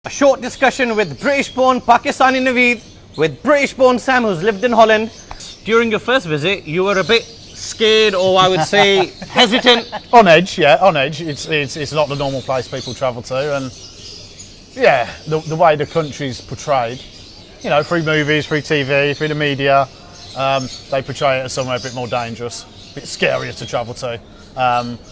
A short discussion with British-born Pakistani Naveed with British-born Sam, who's lived in Holland. During your first visit, you were a bit scared, or I would say hesitant. On edge, yeah, on edge. It's not the normal place people travel to, and yeah, the way the country's portrayed, you know, through movies, through TV, through the media, they portray it as somewhere a bit more dangerous, a bit scarier to travel to.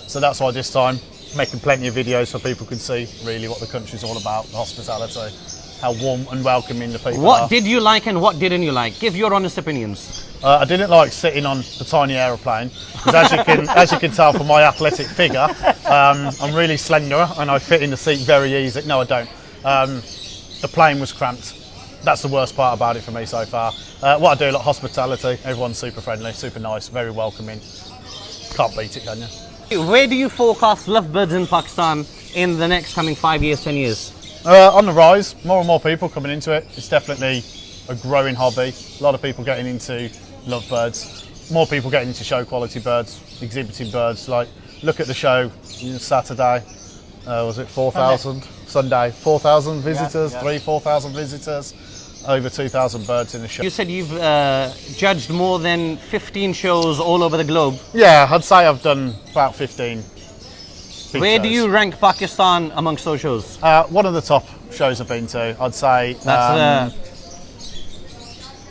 So that's why this time, making plenty of videos so people can see really what the country's all about, the hospitality, how warm and welcoming the people are. What did you like and what didn't you like? Give your honest opinions. I didn't like sitting on the tiny aeroplane because as you can tell from my athletic figure, I'm really slender and I fit in the seat very easy. No, I don't. The plane was cramped. That's the worst part about it for me so far. What I do, like hospitality, everyone's super friendly, super nice, very welcoming. Can't beat it, can you? Where do you forecast lovebirds in Pakistan in the next coming 5 years, 10 years? On the rise, more and more people coming into it. It's definitely a growing hobby. A lot of people getting into lovebirds. More people getting into show quality birds, exhibiting birds. Like, look at the show Saturday. Was it 4,000? Sunday, 4,000 visitors, 4,000 visitors. Over 2,000 birds in the show. You said you've judged more than 15 shows all over the globe. Yeah, I'd say I've done about 15 big Where shows. do you rank Pakistan amongst those shows? One of the top shows I've been to, I'd say. That's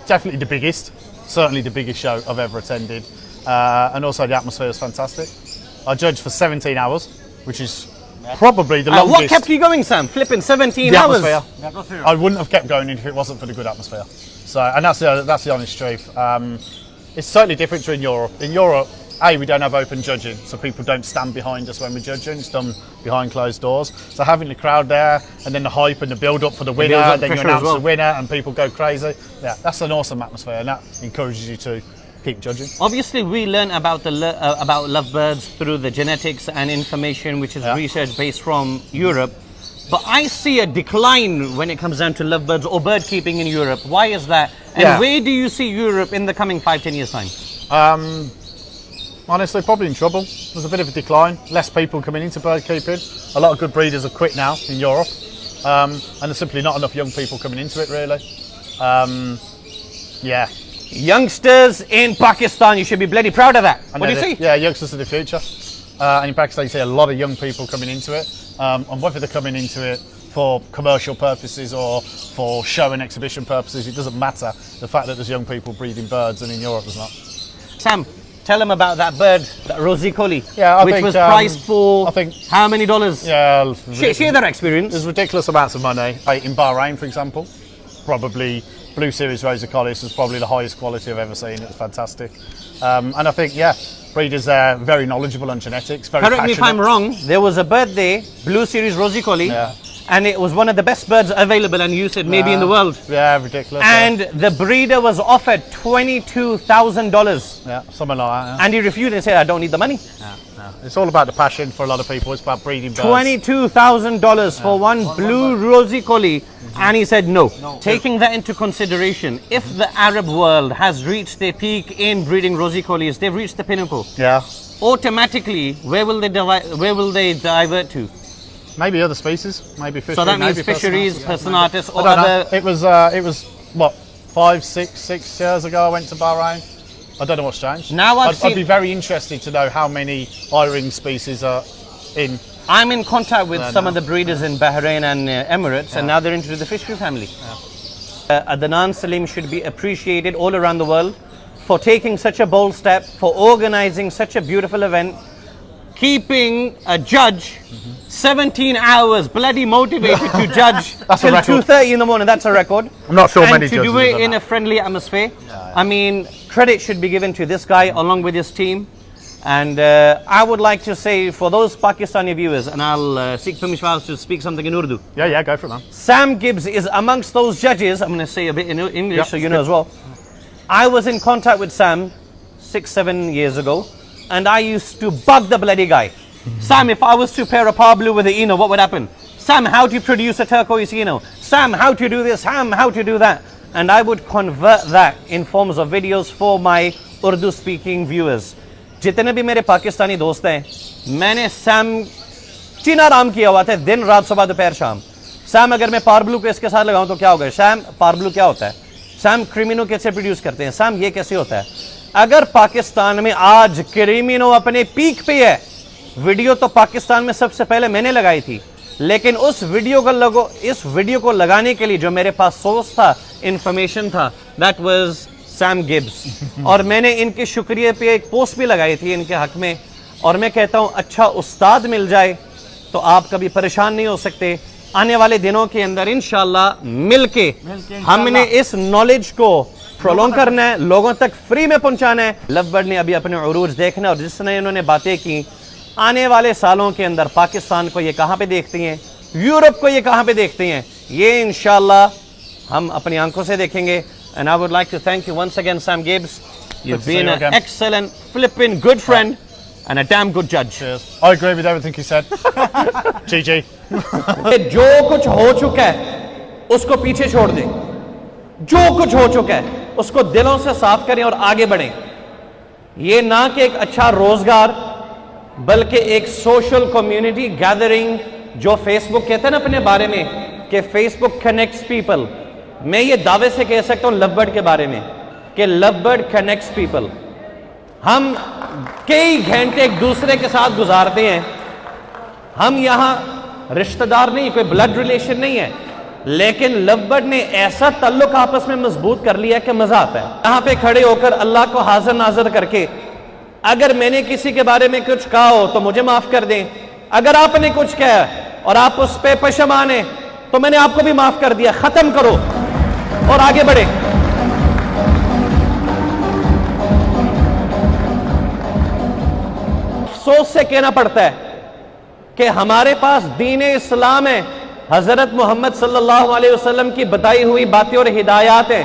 definitely the biggest. Certainly the biggest show I've ever attended. And also the atmosphere is fantastic. I judged for 17 hours, which is probably the longest. What kept you going, Sam? Flipping 17 the hours? Atmosphere. I wouldn't have kept going if it wasn't for the good atmosphere. So, and that's the honest truth. It's totally different to in Europe. In Europe, we don't have open judging, so people don't stand behind us when we're judging. It's done behind closed doors. So having the crowd there, and then the hype and the build-up for the winner, then you announce the winner, and people go crazy. Yeah, that's an awesome atmosphere, and that encourages you to keep judging. Obviously, we learn about about lovebirds through the genetics and information, which is research based from Europe. But I see a decline when it comes down to lovebirds or bird keeping in Europe. Why is that? And where do you see Europe in the coming 5-10 years' time? Honestly, probably in trouble. There's a bit of a decline. Less people coming into bird keeping. A lot of good breeders have quit now in Europe, and there's simply not enough young people coming into it. Really, yeah. Youngsters in Pakistan, you should be bloody proud of that. What do you see? Yeah, youngsters are the future. And in Pakistan, you see a lot of young people coming into it. And whether they're coming into it for commercial purposes or for show and exhibition purposes, it doesn't matter. The fact that there's young people breeding birds, and in Europe there's not. Sam, tell them about that bird, that rosy collie, which was priced for, I think, how many dollars? Yeah, share their experience. There's ridiculous amounts of money. In Bahrain, for example, probably Blue Series Rosy Collies was probably the highest quality I've ever seen. It was fantastic. And I think, breeders there very knowledgeable on genetics, very Correct passionate. me if I'm wrong, there was a bird there, Blue Series Rosy Collie, and it was one of the best birds available, and you said maybe in the world. Yeah, ridiculous. And the breeder was offered $22,000. Yeah, something like that. And he refused and said, I don't need the money. It's all about the passion for a lot of people. It's about breeding birds. $22,000 for one Blue Rosy Collie. And he said no. Taking that into consideration, if the Arab world has reached their peak in breeding Rosy Collies, they've reached the pinnacle. Yeah. Automatically, where will they divert to? Maybe other species, maybe fisheries. So that means maybe fisheries, personatus, or I don't other. know. It was what 6 years ago I went to Bahrain. I don't know what's changed. Now I'd be very interested to know how many eye-ring species are in. I'm in contact with some of the breeders in Bahrain and Emirates, and now they're into the fishery family. Adnan Salim should be appreciated all around the world for taking such a bold step, for organizing such a beautiful event, keeping a judge 17 hours bloody motivated to judge till 2:30 in the morning. That's a record. I'm not sure many judges. And to do it in a friendly atmosphere. I mean, credit should be given to this guy along with his team. And I would like to say, for those Pakistani viewers, and I'll seek permission to speak something in Urdu. Yeah, go for it, man. Sam Gibbs is amongst those judges. I'm going to say a bit in English so you know as well. I was in contact with Sam 6-7 years ago, and I used to bug the bloody guy. Sam, if I was to pair a Parblue with an Eno, what would happen? Sam, how to produce a turquoise Eno? Sam, how to do this? Sam, how to do that? And I would convert that in forms of videos for my Urdu speaking viewers. जितने भी मेरे पाकिस्तानी दोस्त हैं, मैंने Sam चीना राम किया हुआ था दिन रात सुबह दोपहर शाम. سیم اگر میں پاربلو کو اس کے ساتھ لگاؤں تو کیا ہوگا؟ سیم پاربلو کیا ہوتا ہے؟ سیم کریمینو کیسے پروڈیوس کرتے ہیں؟ سیم یہ کیسے ہوتا ہے؟ اگر پاکستان میں آج کریمینو اپنے پیک پہ ہے، ویڈیو تو پاکستان میں سب سے پہلے میں نے لگائی تھی، لیکن اس ویڈیو کو لگانے کے لیے جو میرے پاس سورس تھا، انفارمیشن تھا، دیٹ واز سیم گبز. اور میں نے ان کے شکریہ پہ ایک پوسٹ بھی لگائی تھی ان کے حق میں، اور میں کہتا ہوں اچھا استاد مل جائے تو آپ کبھی پریشان نہیں ہو سکتے. آنے والے دنوں کے اندر انشاءاللہ مل کے ہم نے اس نالج کو پرولونگ کرنا ہے، لوگوں تک فری میں پہنچانا ہے. لو برڈ نے ابھی اپنے عروج دیکھنا ہے، اور جس نے انہوں نے باتیں کی آنے والے سالوں کے اندر پاکستان کو یہ کہاں پہ دیکھتی ہیں، یورپ کو یہ کہاں پہ دیکھتی ہیں، یہ انشاءاللہ ہم اپنی آنکھوں سے دیکھیں گے. And I would like to thank you once again, Sam Gibbs. You've been an excellent, flipping good friend and a damn good judge. Cheers. I agree with everything you said. GG. جو کچھ ہو چکا ہے اس کو پیچھے چھوڑ دیں، جو کچھ ہو چکا ہے اس کو دلوں سے صاف کریں اور آگے بڑھیں. یہ نہ کہ ایک اچھا روزگار بلکہ ایک سوشل کمیونٹی گیدرنگ، جو فیس بک کہتے ہیں نا اپنے بارے میں کہ فیس بک کنیکٹس پیپل. میں یہ دعوے سے کہہ سکتا ہوں لو برڈ کے بارے میں کہ لو برڈ کنیکٹس پیپل. ہم کئی گھنٹے ایک دوسرے کے ساتھ گزارتے ہیں، ہم یہاں رشتہ دار نہیں، کوئی بلڈ ریلیشن نہیں ہے، لیکن لو برڈ نے ایسا تعلق آپس میں مضبوط کر لیا کہ مزہ آتا ہے. یہاں پہ کھڑے ہو کر اللہ کو حاضر ناظر کر کے اگر میں نے کسی کے بارے میں کچھ کہا ہو تو مجھے معاف کر دیں، اگر آپ نے کچھ کہا اور آپ اس پہ پشیمان ہیں تو میں نے آپ کو بھی معاف کر دیا. ختم کرو اور آگے بڑھے. افسوس سے کہنا پڑتا ہے کہ ہمارے پاس دین اسلام ہے، حضرت محمد صلی اللہ علیہ وسلم کی بتائی ہوئی باتیں اور ہدایات ہیں.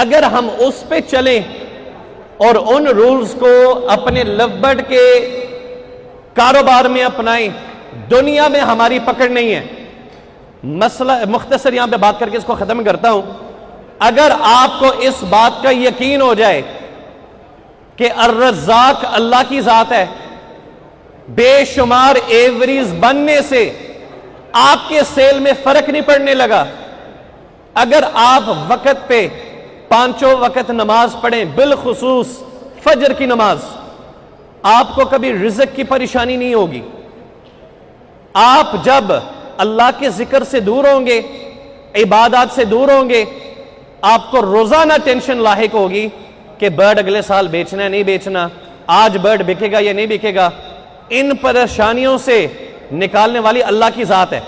اگر ہم اس پہ چلیں اور ان رولز کو اپنے لو برڈ کے کاروبار میں اپنائیں، دنیا میں ہماری پکڑ نہیں ہے. مسئلہ مختصر یہاں پہ بات کر کے اس کو ختم کرتا ہوں. اگر آپ کو اس بات کا یقین ہو جائے کہ الرزاق اللہ کی ذات ہے، بے شمار ایوریز بننے سے آپ کے سیل میں فرق نہیں پڑنے لگا. اگر آپ وقت پہ 5 وقت نماز پڑھیں، بالخصوص فجر کی نماز، آپ کو کبھی رزق کی پریشانی نہیں ہوگی. آپ جب اللہ کے ذکر سے دور ہوں گے، عبادات سے دور ہوں گے، آپ کو روزانہ ٹینشن لاحق ہوگی کہ برڈ اگلے سال بیچنا ہے نہیں بیچنا، آج برڈ بکے گا یا نہیں بکے گا. ان پریشانیوں سے نکالنے والی اللہ کی ذات ہے.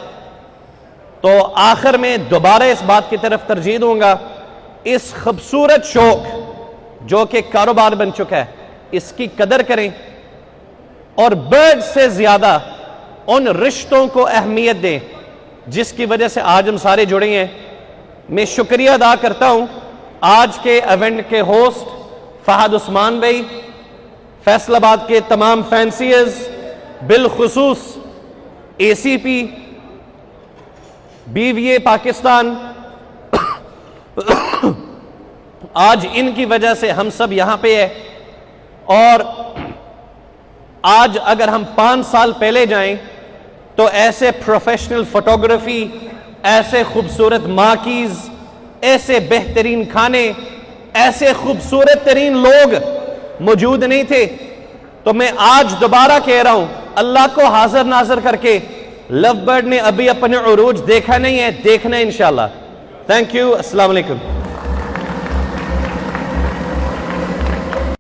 تو آخر میں دوبارہ اس بات کی طرف ترجیح دوں گا، اس خوبصورت شوق جو کہ کاروبار بن چکا ہے، اس کی قدر کریں اور برڈ سے زیادہ ان رشتوں کو اہمیت دیں جس کی وجہ سے آج ہم سارے جڑے ہیں. میں شکریہ ادا کرتا ہوں آج کے ایونٹ کے ہوسٹ فہد عثمان بھائی، فیصل آباد کے تمام فینسیز، بالخصوص اے سی پی، بی وی اے پاکستان. آج ان کی وجہ سے ہم سب یہاں پہ ہیں. اور آج اگر ہم 5 سال پہلے جائیں تو ایسے پروفیشنل فوٹوگرافی، ایسے خوبصورت مارکیز، ایسے بہترین کھانے، ایسے خوبصورت ترین لوگ موجود نہیں تھے. تو میں آج دوبارہ کہہ رہا ہوں، اللہ کو حاضر ناظر کر کے لو برڈ نے ابھی اپنے عروج دیکھا نہیں ہے، دیکھنا ہے انشاءاللہ. Thank you. السلام علیکم.